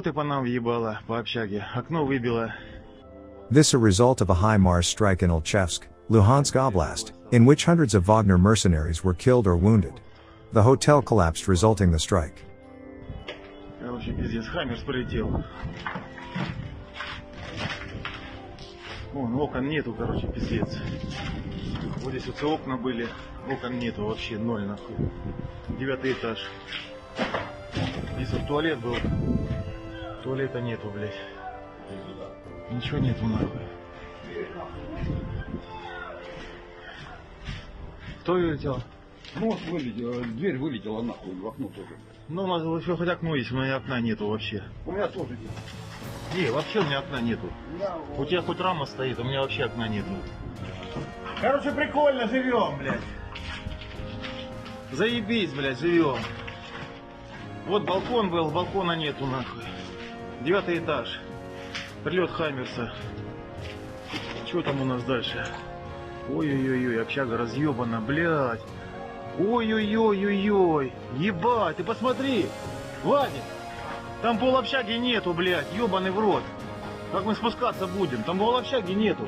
Самолеты по нам въебало, по общаге. Окно выбило. This a result of a Himars strike in Ilchevsk, Luhansk Oblast, in which hundreds of Wagner mercenaries were killed or wounded. The hotel collapsed resulting the strike. Короче, пиздец, Хаймерс полетел. Вон, окон нету, короче, пиздец. Вот здесь вот окна были, окон нету, вообще ноль нахуй. 9-й этаж. Здесь вот туалет был. Туалета нету, блядь. Ничего нету нахуй. Кто вылетел? Мост вылетел, дверь вылетела нахуй, в окно тоже. Ну, у нас еще хоть окно есть, у меня окна нету вообще. У меня тоже нет. Не, вообще у меня окна нету. У тебя хоть рама стоит, у меня вообще окна нету. Короче, прикольно живем, блядь. Заебись, блядь, живем. Вот балкон был, балкона нету нахуй. 9-й этаж. Прилет Хаймерса. Что там у нас дальше? Ой-ой-ой, общага разъебана, блядь. Ой-ой-ой-ой-ой. Ебать, ты посмотри. Вадик, там пол общаги нету, блядь, ебаный в рот. Как мы спускаться будем? Там пол общаги нету.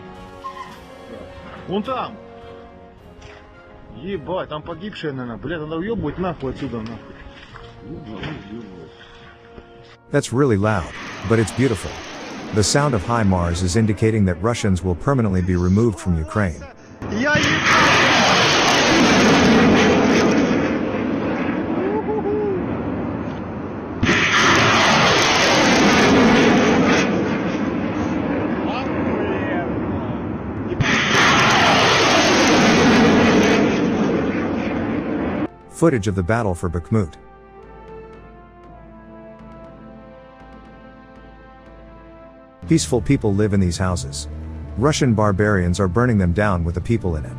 Вон там. Ебать, там погибшие, наверное. Блядь, надо уебывать нахуй отсюда, нахуй. That's really loud, but it's beautiful. The sound of Himars is indicating that Russians will permanently be removed from Ukraine. Footage of the battle for Bakhmut. Peaceful people live in these houses. Russian barbarians are burning them down with the people in it.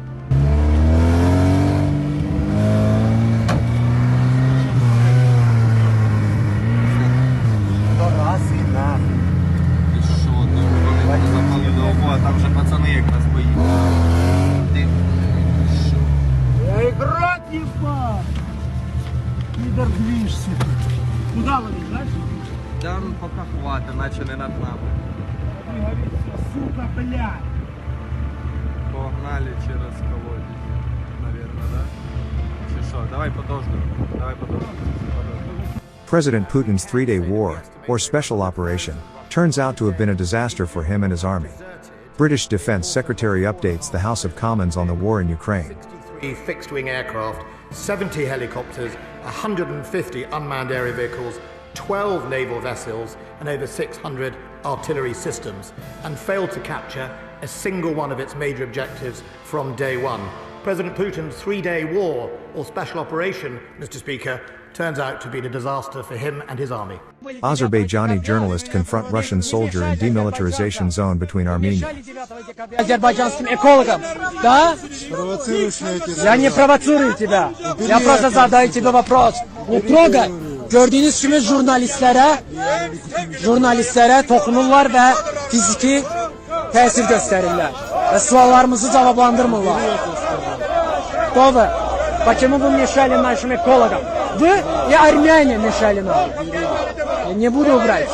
Куда вони, знаєш? Да, ну пока хватит, наче не над нами. Сука, блядь! Погнали через колодец, наверное, да? Чи що? Давай подождем. President Putin's three-day war, or special operation, turns out to have been a disaster for him and his army. British Defense Secretary updates the House of Commons on the war in Ukraine. 63 fixed-wing aircraft, 70 helicopters, 150 unmanned area vehicles, 12 naval vessels, and over 600 artillery systems, and failed to capture a single one of its major objectives from day one. President Putin's three-day war, or special operation, Mr. Speaker, turns out to be a disaster for him and his army. Azerbaijani journalist confront Russian soldier in demilitarization zone between Armenia. Азербайджанским экологом, да? Я не провоцирую тебя. Я просто задаю тебе вопрос. Не трогай. Gördüğünüz gibi jurnalistlere toxunurlar və fiziki təsir göstərirlər. Və suallarımızı cavablandırmırlar. Добре. Почему вы мешали нашим экологам? Вы и армяне мешали нам. Я не буду брать.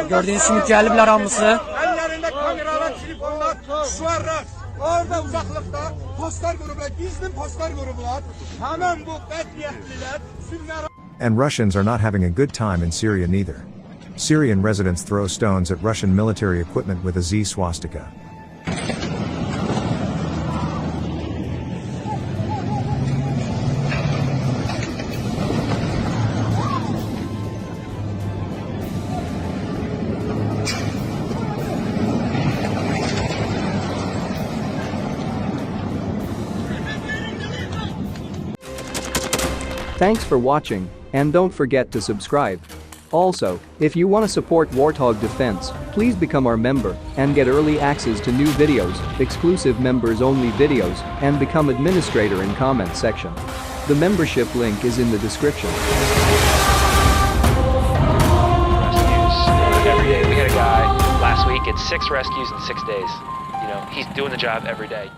Gördüğünüz gibi gəliblər hamısı. Ellerinde kameralar, telefonlar, şuarlar. Orada uzaklıkta postlar gruplar, gizli postlar gruplar. Hemen bu bedniyetliler, sünner... And Russians are not having a good time in Syria neither. Syrian residents throw stones at Russian military equipment with a Z swastika. Thanks for watching, and don't forget to subscribe. Also, if you want to support Warthog Defense, please become our member and get early access to new videos, exclusive members-only videos, and become administrator in comment section. The membership link is in the description. Every day. We had a guy last week, it's 6 rescues in 6 days. You know, he's doing the job every day.